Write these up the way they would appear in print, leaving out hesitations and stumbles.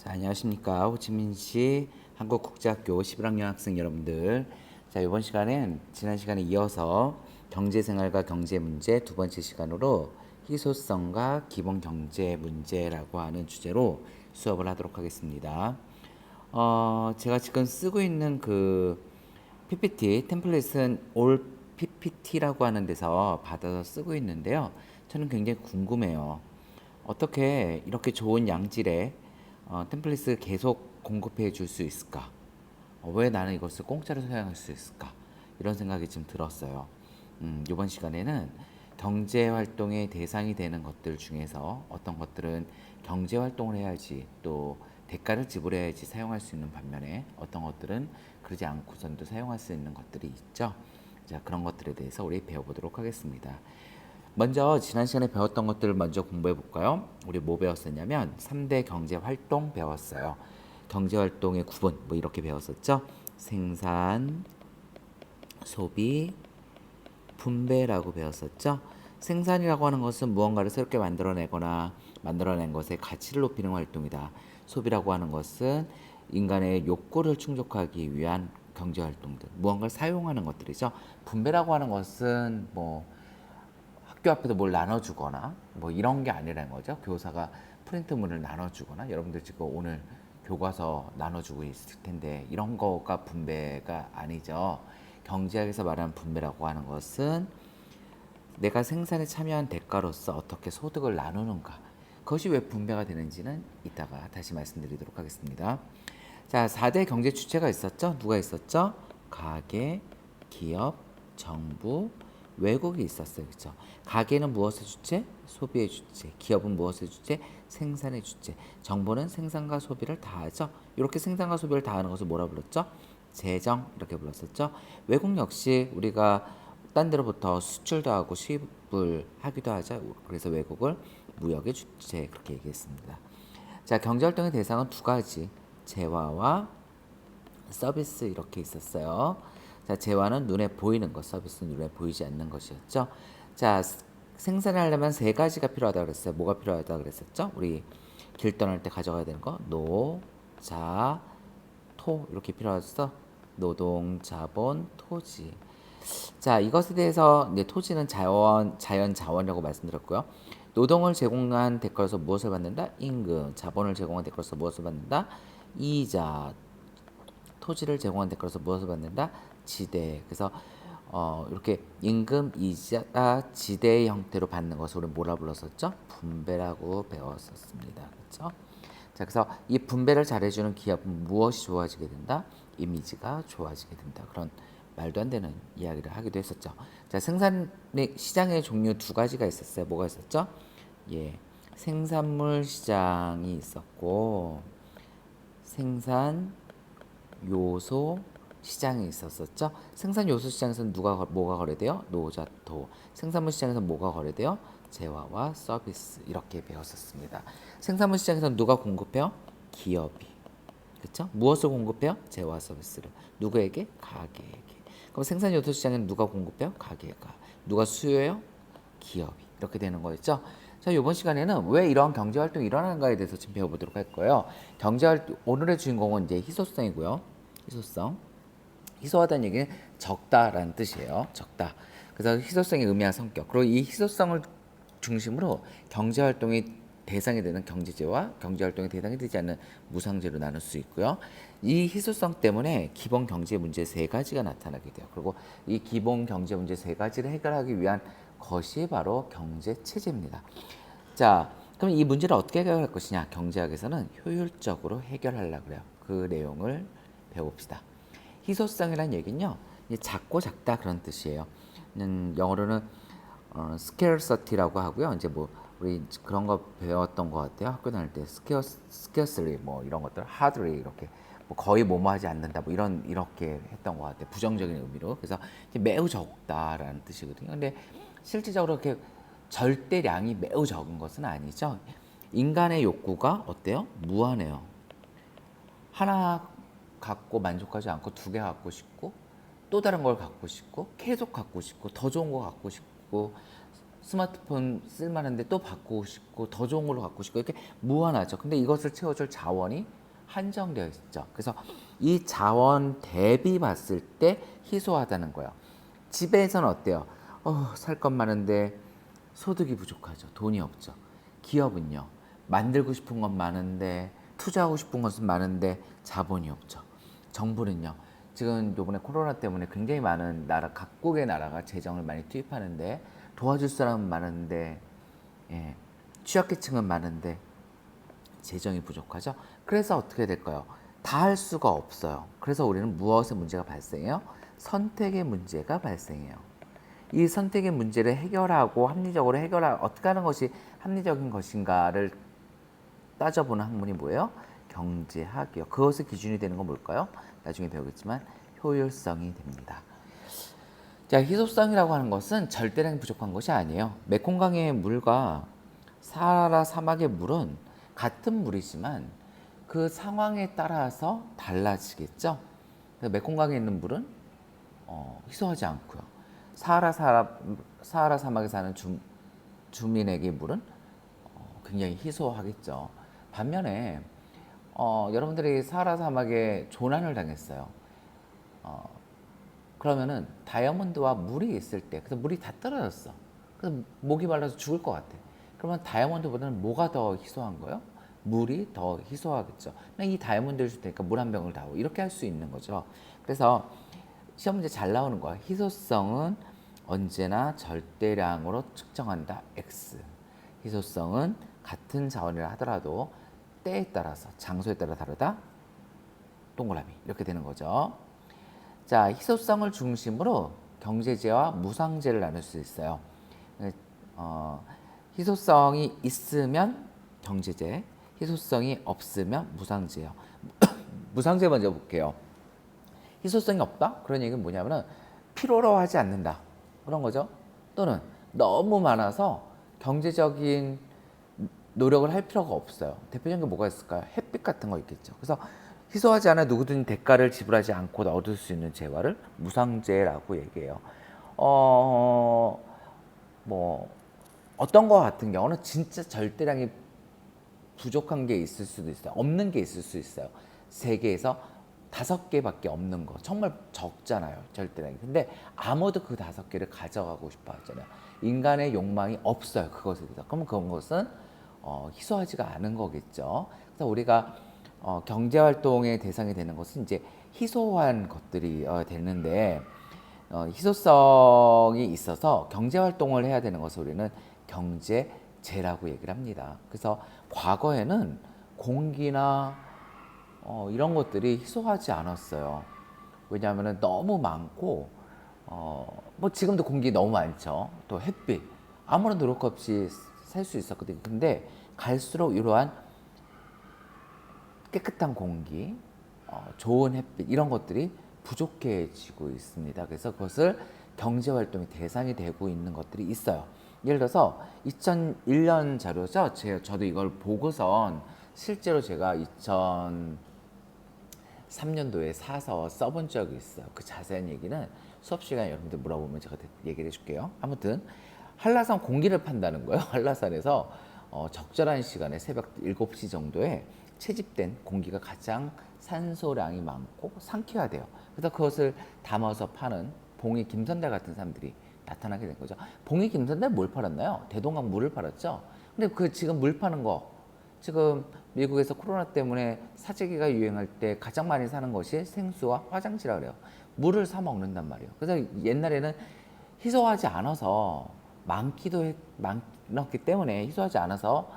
자, 안녕하십니까. 호치민시 한국국제학교 11학년 학생 여러분들. 자, 이번 시간엔 지난 시간에 이어서 경제생활과 경제문제 두 번째 시간으로 희소성과 기본 경제 문제라고 하는 주제로 수업을 하도록 하겠습니다. 제가 지금 쓰고 있는 그 PPT 템플릿은 올 PPT라고 하는 데서 받아서 쓰고 있는데요. 저는 굉장히 궁금해요. 어떻게 이렇게 좋은 양질의 템플릿을 계속 공급해 줄 수 있을까? 왜 나는 이것을 공짜로 사용할 수 있을까? 이런 생각이 좀 들었어요. 이번 시간에는 경제 활동의 대상이 되는 것들 중에서 어떤 것들은 경제 활동을 해야지 또 대가를 지불해야지 사용할 수 있는 반면에 어떤 것들은 그러지 않고선도 사용할 수 있는 것들이 있죠. 자, 그런 것들에 대해서 우리 배워보도록 하겠습니다. 먼저 지난 시간에 배웠던 것들을 먼저 공부해 볼까요? 우리 뭐 배웠었냐면 3대 경제 활동 배웠어요. 경제 활동의 구분 뭐 이렇게 배웠었죠. 생산, 소비, 분배라고 배웠었죠. 생산이라고 하는 것은 무언가를 새롭게 만들어내거나 만들어낸 것의 가치를 높이는 활동이다. 소비라고 하는 것은 인간의 욕구를 충족하기 위한 경제 활동들, 무언가를 사용하는 것들이죠. 분배라고 하는 것은 뭐 학교 앞에서 뭘 나눠주거나 뭐 이런 게 아니라는 거죠. 교사가 프린트물을 나눠주거나 여러분들 지금 오늘 교과서 나눠주고 있을 텐데 이런 거가 분배가 아니죠. 경제학에서 말하는 분배라고 하는 것은 내가 생산에 참여한 대가로서 어떻게 소득을 나누는가, 그것이 왜 분배가 되는지는 이따가 다시 말씀드리도록 하겠습니다. 자, 4대 경제 주체가 있었죠. 누가 있었죠? 가계, 기업, 정부, 외국이 있었어요. 그렇죠? 가계는 무엇의 주체? 소비의 주체. 기업은 무엇의 주체? 생산의 주체. 정부는 생산과 소비를 다 하죠. 이렇게 생산과 소비를 다 하는 것을 뭐라 불렀죠? 재정 이렇게 불렀었죠. 외국 역시 우리가 딴 데로부터 수출도 하고 수입을 하기도 하죠. 그래서 외국을 무역의 주체 그렇게 얘기했습니다. 자, 경제활동의 대상은 두 가지. 재화와 서비스 이렇게 있었어요. 자, 재화는 눈에 보이는 것, 서비스는 눈에 보이지 않는 것이었죠. 자, 생산을 하려면 세 가지가 필요하다 그랬어요. 뭐가 필요하다 그랬었죠? 우리 길 떠날 때 가져가야 되는 거. 노, 자, 토 이렇게 필요하죠. 노동, 자본, 토지. 자, 이것에 대해서 이제 토지는 자연 자원이라고 말씀드렸고요. 노동을 제공한 대가로서 무엇을 받는다? 임금. 자본을 제공한 대가로서 무엇을 받는다? 이자. 토지를 제공한 대가로서 무엇을 받는다? 지대. 그래서 이렇게 임금, 이자, 지대의 형태로 받는 것을 우리 뭐라 불렀었죠? 분배라고 배웠었습니다. 그렇죠? 자, 그래서 이 분배를 잘해주는 기업은 무엇이 좋아지게 된다? 이미지가 좋아지게 된다. 그런 말도 안 되는 이야기를 하기도 했었죠. 자, 생산의 시장의 종류 두 가지가 있었어요. 뭐가 있었죠? 예, 생산물 시장이 있었고 생산 요소 시장이 있었었죠. 생산 요소 시장에서는 뭐가 거래돼요? 노자, 도. 생산물 시장에서는 뭐가 거래돼요? 재화와 서비스 이렇게 배웠었습니다. 생산물 시장에서는 누가 공급해요? 기업이. 그렇죠? 무엇을 공급해요? 재화 서비스를. 누구에게? 가게에게. 그럼 생산 요소 시장에는 누가 공급해요? 가게가. 누가 수요해요? 기업이. 이렇게 되는 거였죠. 자, 이번 시간에는 왜 이러한 경제 활동이 일어나는가에 대해서 좀 배워보도록 할 거예요. 경제 활동 오늘의 주인공은 이제 희소성이고요. 희소성. 희소하다는 얘기는 적다라는 뜻이에요. 적다. 그래서 희소성이 의미한 성격. 그리고 이 희소성을 중심으로 경제 활동의 대상이 되는 경제제와 경제 활동의 대상이 되지 않는 무상제로 나눌 수 있고요. 이 희소성 때문에 기본 경제 문제 세 가지가 나타나게 돼요. 그리고 이 기본 경제 문제 세 가지를 해결하기 위한 것이 바로 경제 체제입니다. 자, 그럼 이 문제를 어떻게 해결할 것이냐? 경제학에서는 효율적으로 해결하려고 그래요. 그 내용을 배워봅시다. 희소성이란 얘기는요, 작고 작다 그런 뜻이에요. 영어로는 scarcity라고 하고요. 이제 뭐 우리 그런 거 배웠던 것 같아요. 학교 다닐 때 scarcely 뭐 이런 것들, hardly 이렇게 뭐 거의 뭐뭐하지 않는다 뭐 이렇게 했던 것 같아요. 부정적인 의미로. 그래서 매우 적다라는 뜻이거든요. 근데 실질적으로 이렇게 절대량이 매우 적은 것은 아니죠. 인간의 욕구가 어때요? 무한해요. 하나 갖고 만족하지 않고 두 개 갖고 싶고 또 다른 걸 갖고 싶고 계속 갖고 싶고 더 좋은 거 갖고 싶고 스마트폰 쓸만한데 또 바꾸고 싶고 더 좋은 걸로 갖고 싶고 이렇게 무한하죠. 근데 이것을 채워줄 자원이 한정되어 있죠. 그래서 이 자원 대비 봤을 때 희소하다는 거예요. 집에서는 어때요? 살 것 많은데 소득이 부족하죠. 돈이 없죠. 기업은요. 만들고 싶은 건 많은데 투자하고 싶은 것은 많은데 자본이 없죠. 정부는요. 지금 요번에 코로나 때문에 굉장히 많은 나라, 각국의 나라가 재정을 많이 투입하는데 도와줄 사람은 많은데 예, 취약계층은 많은데 재정이 부족하죠. 그래서 어떻게 될까요? 다 할 수가 없어요. 그래서 우리는 무엇의 문제가 발생해요? 선택의 문제가 발생해요. 이 선택의 문제를 해결하고 합리적으로 어떻게 하는 것이 합리적인 것인가를 따져보는 학문이 뭐예요? 경제학이요. 그것의 기준이 되는 건 뭘까요? 나중에 배우겠지만 효율성이 됩니다. 자, 희소성이라고 하는 것은 절대량이 부족한 것이 아니에요. 메콩강의 물과 사하라 사막의 물은 같은 물이지만 그 상황에 따라서 달라지겠죠. 메콩강에 있는 물은 희소하지 않고요. 사하라 사막에 사는 주민에게 물은 굉장히 희소하겠죠. 반면에 여러분들이 사하라 사막에 조난을 당했어요. 그러면은 다이아몬드와 물이 있을 때, 그래서 물이 다 떨어졌어. 그래서 목이 말라서 죽을 것 같아. 그러면 다이아몬드보다는 뭐가 더 희소한 거예요? 물이 더 희소하겠죠. 이 다이아몬드를 줄 테니까 물 한 병을 다오. 이렇게 할 수 있는 거죠. 그래서 시험 문제 잘 나오는 거야. 희소성은 언제나 절대량으로 측정한다. X. 희소성은 같은 자원이라 하더라도 때에 따라서, 장소에 따라 다르다. 동그라미. 이렇게 되는 거죠. 자, 희소성을 중심으로 경제제와 무상제를 나눌 수 있어요. 희소성이 있으면 경제제, 희소성이 없으면 무상제요. 무상제 먼저 볼게요. 희소성이 없다? 그런 얘기는 뭐냐면은 필요로하지 않는다. 그런 거죠. 또는 너무 많아서 경제적인 노력을 할 필요가 없어요. 대표적인 게 뭐가 있을까요? 햇빛 같은 거 있겠죠. 그래서 희소하지 않아 누구든 대가를 지불하지 않고 얻을 수 있는 재화를 무상재라고 얘기해요. 뭐 어떤 거 같은 경우는 진짜 절대량이 부족한 게 있을 수도 있어요. 없는 게 있을 수 있어요. 3개에서 5개밖에 없는 거 정말 적잖아요. 절대량이. 근데 아무도 그 5개를 가져가고 싶어 하잖아요. 인간의 욕망이 없어요. 그것에 대해서. 그러면 그것은 희소하지가 않은 거겠죠. 그래서 우리가 경제활동의 대상이 되는 것은 이제 희소한 것들이 되는데 희소성이 있어서 경제활동을 해야 되는 것을 우리는 경제재라고 얘기를 합니다. 그래서 과거에는 공기나 이런 것들이 희소하지 않았어요. 왜냐하면 너무 많고 뭐 지금도 공기 너무 많죠. 또 햇빛 아무런 노력 없이 살 수 있었거든요. 근데 갈수록 이러한 깨끗한 공기, 좋은 햇빛 이런 것들이 부족해지고 있습니다. 그래서 그것을 경제활동의 대상이 되고 있는 것들이 있어요. 예를 들어서 2001년 자료죠. 저도 이걸 보고선 실제로 제가 2003년도에 사서 써본 적이 있어요. 그 자세한 얘기는 수업 시간에 여러분들 물어보면 제가 얘기를 해줄게요. 아무튼 한라산 공기를 판다는 거예요. 한라산에서 적절한 시간에 새벽 7시 정도에 채집된 공기가 가장 산소량이 많고 상쾌하대요. 그래서 그것을 담아서 파는 봉이 김선달 같은 사람들이 나타나게 된 거죠. 봉이 김선달 뭘 팔았나요? 대동강 물을 팔았죠. 근데 그 지금 물 파는 거 지금 미국에서 코로나 때문에 사재기가 유행할 때 가장 많이 사는 것이 생수와 화장지라 그래요. 물을 사 먹는단 말이에요. 그래서 옛날에는 희소하지 않아서 많기 때문에 희소하지 않아서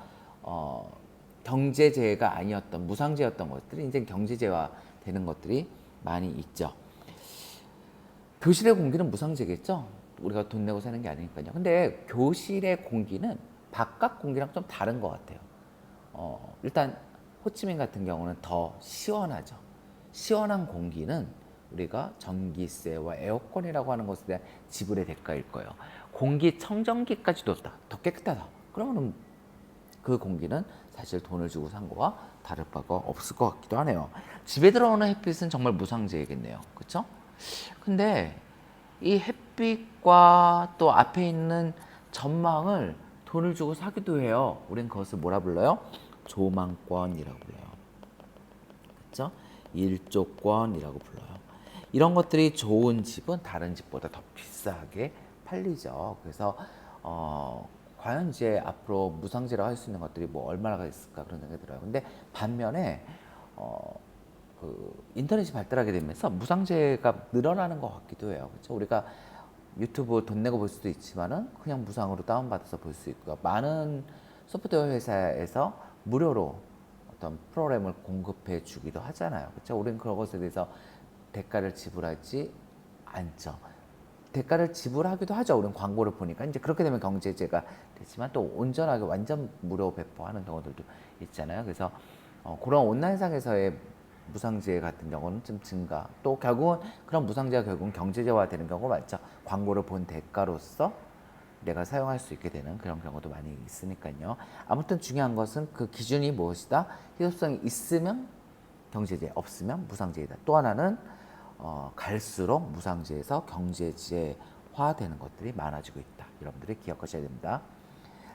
경제재해가 아니었던 무상재였던 것들이 이제 경제재화 되는 것들이 많이 있죠. 교실의 공기는 무상재겠죠. 우리가 돈 내고 사는 게 아니니까요. 근데 교실의 공기는 바깥 공기랑 좀 다른 것 같아요. 일단 호치민 같은 경우는 더 시원하죠. 시원한 공기는 우리가 전기세와 에어컨이라고 하는 것에 대한 지불의 대가일 거예요. 공기청정기까지도 더 깨끗하다. 그러면 그 공기는 사실 돈을 주고 산 거와 다를 바가 없을 것 같기도 하네요. 집에 들어오는 햇빛은 정말 무상재겠네요. 그렇죠? 근데 이 햇빛과 또 앞에 있는 전망을 돈을 주고 사기도 해요. 우린 그것을 뭐라 불러요? 조망권이라고 불러요. 그렇죠? 일조권이라고 불러요. 이런 것들이 좋은 집은 다른 집보다 더 비싸게 팔리죠. 그래서 과연 이제 앞으로 무상제라고 할 수 있는 것들이 뭐 얼마나 있을까 그런 생각이 들어요. 근데 반면에 그 인터넷이 발달하게 되면서 무상제가 늘어나는 것 같기도 해요. 그렇죠? 우리가 유튜브 돈 내고 볼 수도 있지만은 그냥 무상으로 다운받아서 볼 수 있고요. 많은 소프트웨어 회사에서 무료로 어떤 프로그램을 공급해 주기도 하잖아요. 그렇죠? 우리는 그런 것에 대해서 대가를 지불하지 않죠. 대가를 지불하기도 하죠. 우리는 광고를 보니까 이제 그렇게 되면 경제제가 되지만 또 온전하게 완전 무료 배포하는 경우들도 있잖아요. 그래서 그런 온라인상에서의 무상제 같은 경우는 좀 증가. 또 결국은 그런 무상제가 결국은 경제제화 되는 경우가 많죠. 광고를 본 대가로서 내가 사용할 수 있게 되는 그런 경우도 많이 있으니까요. 아무튼 중요한 것은 그 기준이 무엇이다. 희소성이 있으면 경제제, 없으면 무상제이다. 또 하나는 갈수록 무상제에서 경제제화 되는 것들이 많아지고 있다. 여러분들이 기억하셔야 됩니다.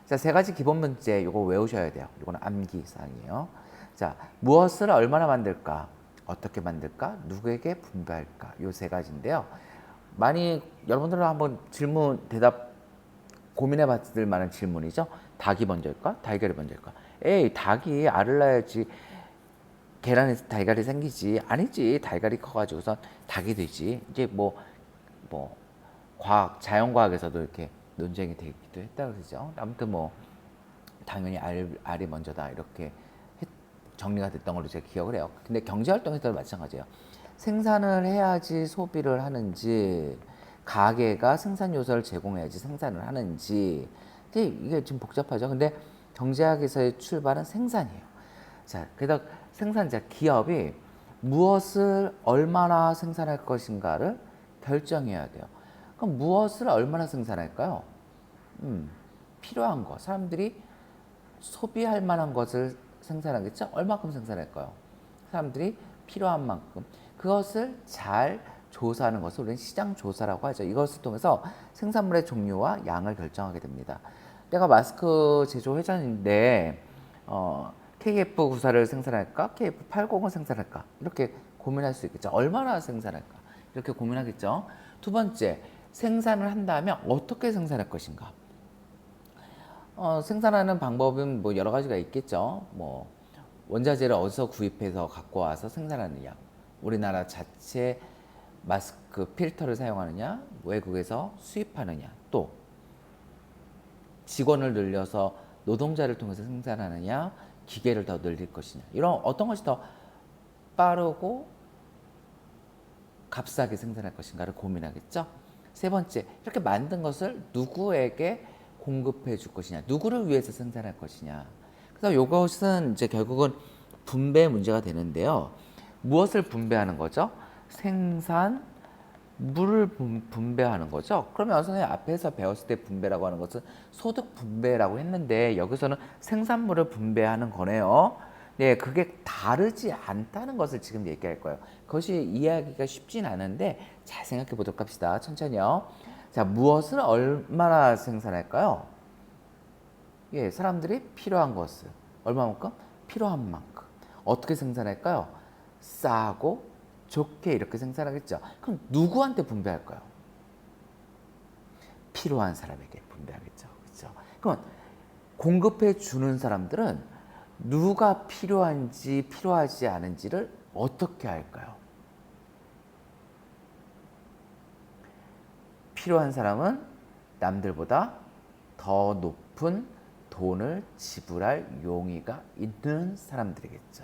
자, 세 가지 기본 문제 이거 외우셔야 돼요. 이거는 암기사항이에요. 자, 무엇을 얼마나 만들까? 어떻게 만들까? 누구에게 분배할까? 요 세 가지인데요. 많이 여러분들은 한번 질문 대답 고민해 봤을 만한 질문이죠. 닭이 먼저일까? 달걀이 먼저일까? 에이, 닭이 알을 낳아야지 계란에서 달걀이 생기지. 아니지. 달걀이 커가지고선 닭이 되지. 이제 뭐 자연과학에서도 이렇게 논쟁이 되기도 했다 그러죠. 아무튼 뭐 당연히 알이 먼저다 이렇게 정리가 됐던 걸로 제가 기억을 해요. 근데 경제활동에서도 마찬가지예요. 생산을 해야지 소비를 하는지, 가게가 생산 요소를 제공해야지 생산을 하는지, 이게 좀 복잡하죠. 근데 경제학에서의 출발은 생산이에요. 자, 그래서 생산자 기업이 무엇을 얼마나 생산할 것인가를 결정해야 돼요. 그럼 무엇을 얼마나 생산할까요? 필요한 것, 사람들이 소비할 만한 것을 생산하겠죠? 얼마큼 생산할까요? 사람들이 필요한 만큼. 그것을 잘 조사하는 것을 우리는 시장 조사라고 하죠. 이것을 통해서 생산물의 종류와 양을 결정하게 됩니다. 내가 마스크 제조 회사인데 KF94를 생산할까? KF80을 생산할까? 이렇게 고민할 수 있겠죠. 얼마나 생산할까? 이렇게 고민하겠죠. 두 번째, 생산을 한다면 어떻게 생산할 것인가? 생산하는 방법은 뭐 여러 가지가 있겠죠. 뭐 원자재를 어디서 구입해서 갖고 와서 생산하느냐, 우리나라 자체 마스크 필터를 사용하느냐, 외국에서 수입하느냐, 또 직원을 늘려서 노동자를 통해서 생산하느냐, 기계를 더 늘릴 것이냐, 이런 어떤 것이 더 빠르고 값싸게 생산할 것인가를 고민하겠죠. 세 번째, 이렇게 만든 것을 누구에게 공급해 줄 것이냐, 누구를 위해서 생산할 것이냐. 그래서 이것은 이제 결국은 분배 문제가 되는데요. 무엇을 분배하는 거죠? 생산, 물을 분배하는 거죠. 그러면 선생님 앞에서 배웠을 때 분배라고 하는 것은 소득 분배라고 했는데 여기서는 생산물을 분배하는 거네요. 네, 그게 다르지 않다는 것을 지금 얘기할 거예요. 그것이 이해하기가 쉽진 않은데 잘 생각해 보도록 합시다. 천천히요. 자, 무엇을 얼마나 생산할까요? 예, 사람들이 필요한 것을 얼마만큼? 필요한 만큼. 어떻게 생산할까요? 싸고 좋게 이렇게 생산하겠죠. 그럼 누구한테 분배할까요? 필요한 사람에게 분배하겠죠. 그렇죠? 그럼 공급해 주는 사람들은 누가 필요한지 필요하지 않은지를 어떻게 할까요? 필요한 사람은 남들보다 더 높은 돈을 지불할 용의가 있는 사람들이겠죠.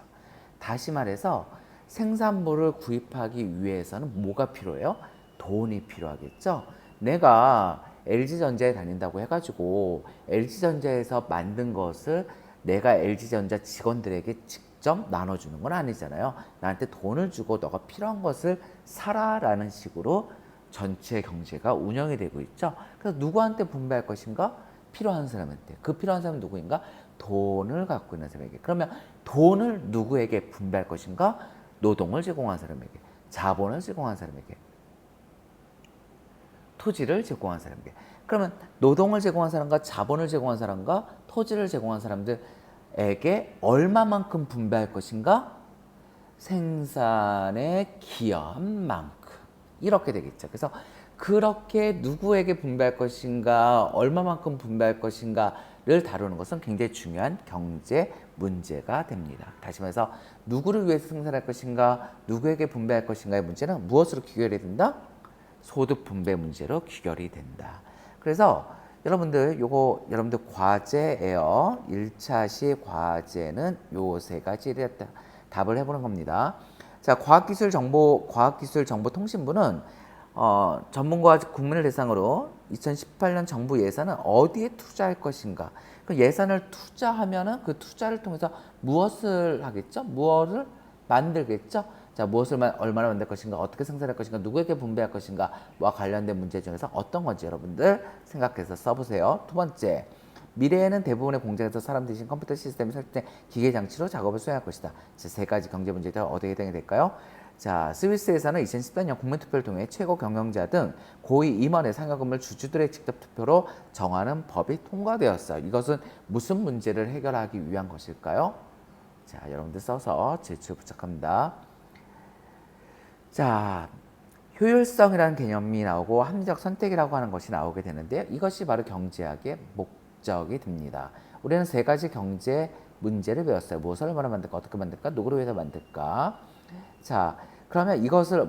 다시 말해서 생산물을 구입하기 위해서는 뭐가 필요해요? 돈이 필요하겠죠. 내가 LG전자에 다닌다고 해가지고 LG전자에서 만든 것을 내가 LG전자 직원들에게 직접 나눠주는 건 아니잖아요. 나한테 돈을 주고 너가 필요한 것을 사라라는 식으로 전체 경제가 운영이 되고 있죠. 그래서 누구한테 분배할 것인가? 필요한 사람한테. 그 필요한 사람은 누구인가? 돈을 갖고 있는 사람에게. 그러면 돈을 누구에게 분배할 것인가? 노동을 제공한 사람에게. 자본을 제공한 사람에게. 토지를 제공한 사람에게. 그러면 노동을 제공한 사람과 자본을 제공한 사람과 토지를 제공한 사람들에게 얼마만큼 분배할 것인가? 생산에 기여한 만큼. 이렇게 되겠죠. 그래서 그렇게 누구에게 분배할 것인가, 얼마만큼 분배할 것인가를 다루는 것은 굉장히 중요한 경제 문제가 됩니다. 다시 말해서 누구를 위해서 생산할 것인가, 누구에게 분배할 것인가의 문제는 무엇으로 귀결이 된다? 소득 분배 문제로 귀결이 된다. 그래서 여러분들 요거 여러분들 과제예요. 1차 시 과제는 요 세 가지를 답을 해보는 겁니다. 자, 과학기술정보통신부는 전문가 국민을 대상으로 2018년 정부 예산은 어디에 투자할 것인가? 그 예산을 투자하면은 그 투자를 통해서 무엇을 하겠죠? 무엇을 만들겠죠? 자, 얼마나 만들 것인가, 어떻게 생산할 것인가, 누구에게 분배할 것인가와 관련된 문제 중에서 어떤 건지 여러분들 생각해서 써보세요. 두 번째, 미래에는 대부분의 공장에서 사람 대신 컴퓨터 시스템이 설치된 기계 장치로 작업을 수행할 것이다. 세 가지 경제 문제가 어디에 해당이 될까요? 자, 스위스에서는 2014년 국민투표를 통해 최고 경영자 등 고위 임원의 상여금을 주주들의 직접 투표로 정하는 법이 통과되었어요. 이것은 무슨 문제를 해결하기 위한 것일까요? 자, 여러분들 써서 제출 부탁합니다. 자, 효율성이라는 개념이 나오고 합리적 선택이라고 하는 것이 나오게 되는데요. 이것이 바로 경제학의 목적이 됩니다. 우리는 세 가지 경제 문제를 배웠어요. 무엇을 얼마나 만들까, 어떻게 만들까, 누구를 위해서 만들까. 자, 그러면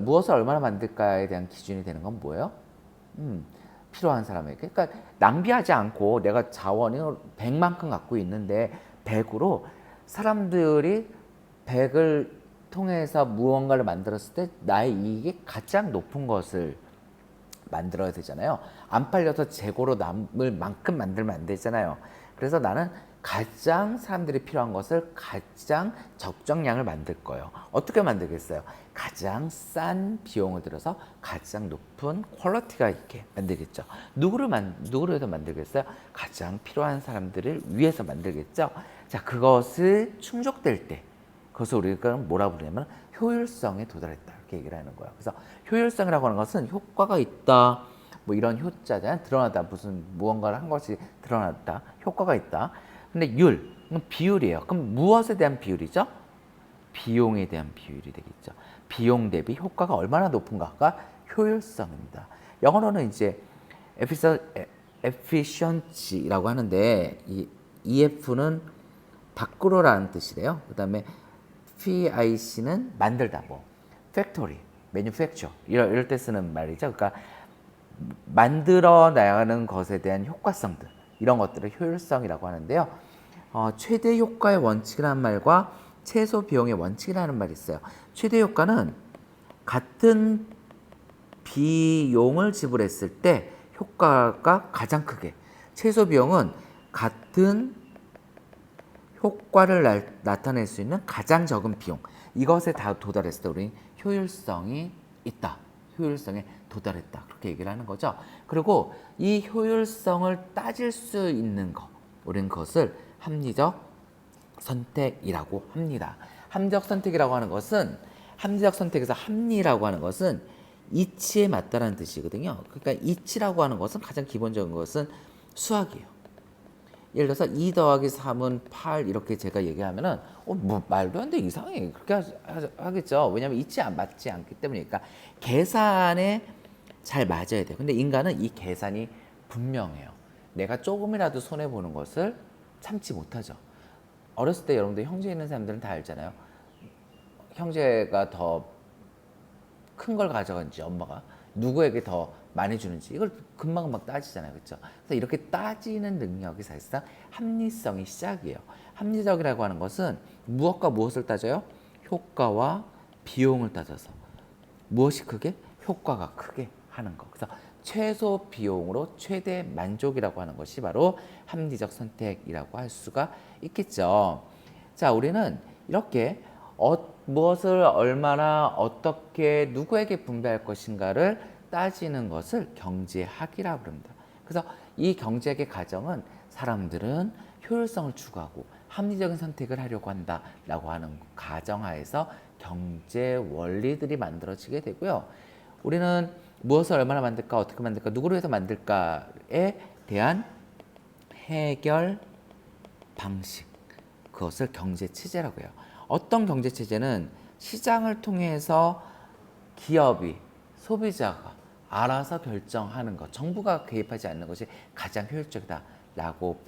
무엇을 얼마나 만들까에 대한 기준이 되는 건 뭐예요? 필요한 사람에게. 그러니까 낭비하지 않고 내가 자원이 100만큼 갖고 있는데 100으로 사람들이 100을 통해서 무언가를 만들었을 때 나의 이익이 가장 높은 것을 만들어야 되잖아요. 안 팔려서 재고로 남을 만큼 만들면 안 되잖아요. 그래서 나는 가장 사람들이 필요한 것을 가장 적정량을 만들 거예요. 어떻게 만들겠어요? 가장 싼 비용을 들여서 가장 높은 퀄리티가 있게 만들겠죠. 누구를 위해서 만들겠어요? 가장 필요한 사람들을 위해서 만들겠죠. 자, 그것을 충족될 때 그것을 우리가 뭐라 부르냐면 효율성에 도달했다 이렇게 얘기를 하는 거예요. 그래서 효율성이라고 하는 것은 효과가 있다, 뭐 이런 효자잖아요. 드러나다, 무슨 무언가를 한 것이 드러났다, 효과가 있다. 근데 비율이에요. 그럼 무엇에 대한 비율이죠? 비용에 대한 비율이 되겠죠. 비용 대비 효과가 얼마나 높은가가 효율성입니다. 영어로는 이제 efficiency라고 하는데 이 EF는 밖으로라는 뜻이래요. 그 다음에 FIC는 만들다, 뭐 factory, manufacture 이럴 때 쓰는 말이죠. 그러니까 만들어 나가는 것에 대한 효과성들, 이런 것들을 효율성이라고 하는데요. 최대 효과의 원칙이라는 말과 최소 비용의 원칙이라는 말이 있어요. 최대 효과는 같은 비용을 지불했을 때 효과가 가장 크게, 최소 비용은 같은 효과를 나타낼 수 있는 가장 적은 비용, 이것에 다 도달했을 때 우리는 효율성이 있다, 효율성에 도달했다, 그렇게 얘기를 하는 거죠. 그리고 이 효율성을 따질 수 있는 것, 우리는 그것을 합리적 선택이라고 합니다. 합리적 선택이라고 하는 것은, 합리적 선택에서 합리라고 하는 것은 이치에 맞다라는 뜻이거든요. 그러니까 이치라고 하는 것은, 가장 기본적인 것은 수학이에요. 예를 들어서 2 더하기 3은 8 이렇게 제가 얘기하면은 뭐 말도 안 돼, 이상해, 그렇게 하겠죠. 왜냐하면 이치 맞지 않기 때문에. 그러니까 계산에 잘 맞아야 돼요. 근데 인간은 이 계산이 분명해요. 내가 조금이라도 손해 보는 것을 참지 못하죠. 어렸을 때 여러분들 형제 있는 사람들은 다 알잖아요. 형제가 더 큰 걸 가져간지, 엄마가 누구에게 더 많이 주는지, 이걸 금방금방 따지잖아요. 그렇죠? 그래서 이렇게 따지는 능력이 사실상 합리성의 시작이에요. 합리적이라고 하는 것은 무엇과 무엇을 따져요? 효과와 비용을 따져서 무엇이 크게? 효과가 크게 하는 거. 그래서 최소 비용으로 최대 만족이라고 하는 것이 바로 합리적 선택이라고 할 수가 있겠죠. 자, 우리는 이렇게 무엇을 얼마나 어떻게 누구에게 분배할 것인가를 따지는 것을 경제학이라고 합니다. 그래서 이 경제학의 가정은 사람들은 효율성을 추구하고 합리적인 선택을 하려고 한다라고 하는 가정하에서 경제 원리들이 만들어지게 되고요. 우리는 무엇을 얼마나 만들까, 어떻게 만들까, 누구를 위해서 만들까에 대한 해결 방식, 그것을 경제체제라고 해요. 어떤 경제체제는 시장을 통해서 기업이, 소비자가 알아서 결정하는 것, 정부가 개입하지 않는 것이 가장 효율적이다라고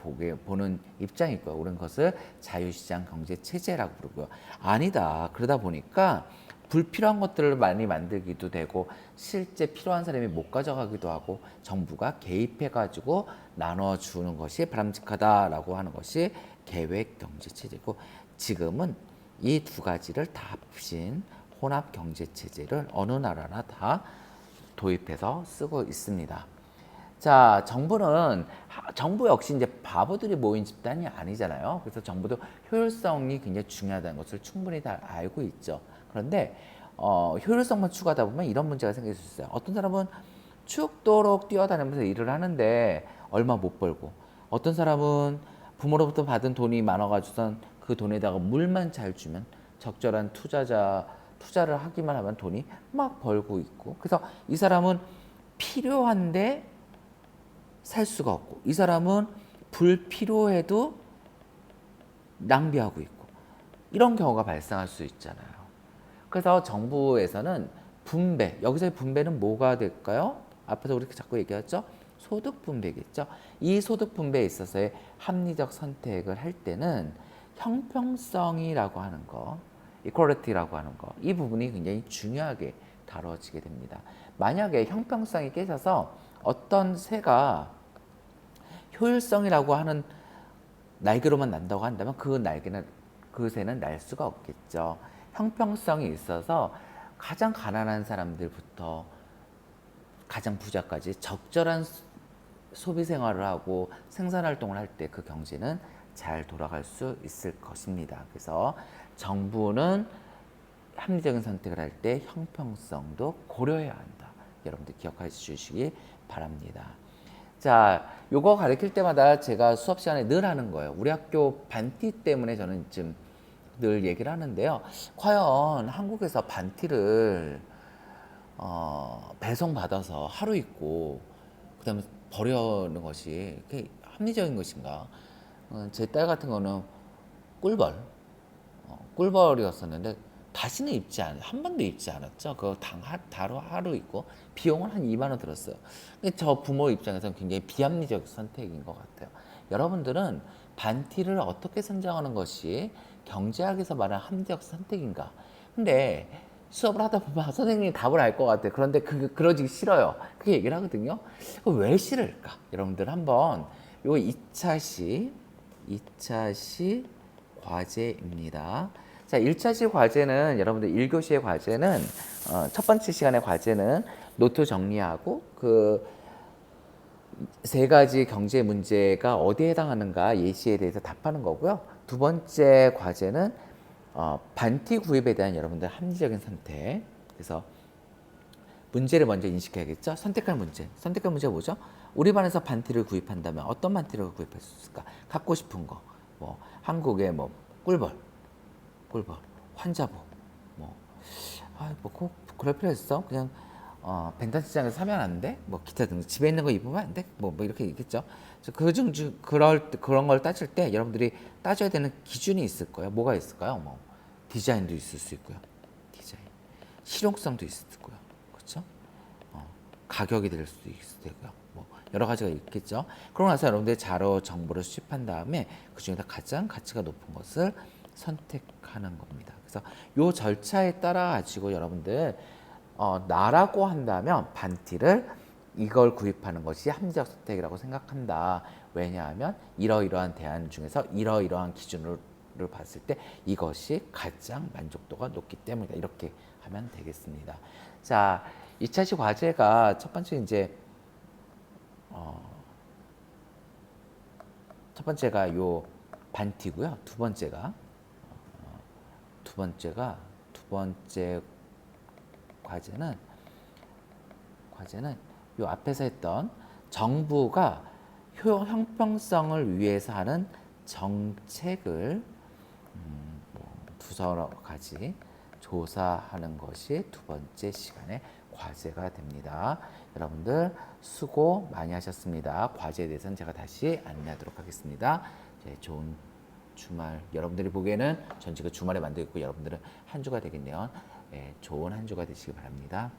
보는 입장이 있고요. 우리는 그것을 자유시장 경제체제라고 부르고요. 아니다. 그러다 보니까 불필요한 것들을 많이 만들기도 되고 실제 필요한 사람이 못 가져가기도 하고 정부가 개입해가지고 나눠주는 것이 바람직하다라고 하는 것이 계획경제체제고, 지금은 이 두 가지를 다 합친 혼합경제체제를 어느 나라나 다 도입해서 쓰고 있습니다. 자, 정부 역시 이제 바보들이 모인 집단이 아니잖아요. 그래서 정부도 효율성이 굉장히 중요하다는 것을 충분히 다 알고 있죠. 그런데 효율성만 추구하다 보면 이런 문제가 생길 수 있어요. 어떤 사람은 죽도록 뛰어다니면서 일을 하는데 얼마 못 벌고, 어떤 사람은 부모로부터 받은 돈이 많아가지고선 그 돈에다가 물만 잘 주면 적절한 투자를 하기만 하면 돈이 막 벌고 있고, 그래서 이 사람은 필요한데 살 수가 없고, 이 사람은 불필요해도 낭비하고 있고, 이런 경우가 발생할 수 있잖아요. 그래서 정부에서는 분배, 여기서의 분배는 뭐가 될까요? 앞에서 우리 자꾸 얘기했죠? 소득 분배겠죠. 이 소득 분배에 있어서의 합리적 선택을 할 때는 형평성이라고 하는 거, 이퀄리티라고 하는 거, 이 부분이 굉장히 중요하게 다뤄지게 됩니다. 만약에 형평성이 깨져서 어떤 새가 효율성이라고 하는 날개로만 난다고 한다면 그 새는 날 수가 없겠죠. 형평성이 있어서 가장 가난한 사람들부터 가장 부자까지 적절한 소비 생활을 하고 생산 활동을 할 때 그 경제는 잘 돌아갈 수 있을 것입니다. 그래서 정부는 합리적인 선택을 할 때 형평성도 고려해야 한다. 여러분들 기억해 주시기 바랍니다. 자, 요거 가르칠 때마다 제가 수업 시간에 늘 하는 거예요. 우리 학교 반티 때문에 저는 지금 늘 얘기를 하는데요. 과연 한국에서 반티를 배송받아서 하루 입고 그다음에 버리는 것이 그게 합리적인 것인가? 제 딸 같은 거는 꿀벌이었었는데 다시는 한 번도 입지 않았죠. 그거 하루 입고 비용은 한 2만 원 들었어요. 근데 저 부모 입장에서는 굉장히 비합리적 선택인 것 같아요. 여러분들은 반티를 어떻게 선정하는 것이 경제학에서 말하는 합리적 선택인가? 근데 수업을 하다 보면 선생님이 답을 알 것 같아요. 그런데 그러기 싫어요. 그게 얘기를 하거든요. 왜 싫을까? 여러분들 한번 요 2차시 과제입니다. 자, 1차시 과제는 여러분들 1교시의 과제는 첫 번째 시간의 과제는 노트 정리하고 그 세 가지 경제 문제가 어디에 해당하는가 예시에 대해서 답하는 거고요. 두 번째 과제는 반티 구입에 대한 여러분들 합리적인 선택. 그래서 문제를 먼저 인식해야겠죠. 선택할 문제가 뭐죠? 우리 반에서 반티를 구입한다면 어떤 반티를 구입할 수 있을까? 갖고 싶은 거, 뭐 한국의 뭐 꿀벌, 환자복, 꼭 그럴 필요 있어? 그냥 벤탄시장에서 사면 안 돼? 뭐 기타 등등 집에 있는 거 입으면 안 돼? 뭐 이렇게 있겠죠. 그런 걸 따질 때 여러분들이 따져야 되는 기준이 있을 거예요. 뭐가 있을까요? 뭐 디자인도 있을 수 있고요. 실용성도 있을 거고요. 그렇죠? 가격이 될 수도 있을 테고요. 뭐 여러 가지가 있겠죠. 그러고 나서 여러분들이 자료 정보를 수집한 다음에 그 중에서 가장 가치가 높은 것을 선택하는 겁니다. 그래서 요 절차에 따라 가지고 여러분들 나라고 한다면 반티를 이걸 구입하는 것이 합리적 선택이라고 생각한다. 왜냐하면 이러이러한 대안 중에서 이러이러한 기준으로 봤을 때 이것이 가장 만족도가 높기 때문이다. 이렇게 하면 되겠습니다. 자, 2차시 과제가 첫 번째가 요 반티고요. 두 번째 과제는 요 앞에서 했던 정부가 형평성을 위해서 하는 정책을 두서 가지 조사하는 것이 두 번째 시간의 과제가 됩니다. 여러분들 수고 많이 하셨습니다. 과제에 대해서는 제가 다시 안내하도록 하겠습니다. 좋은 주말, 여러분들이 보기에는 전 지금 주말에 만들고 여러분들은 한 주가 되겠네요. 좋은 한 주가 되시기 바랍니다.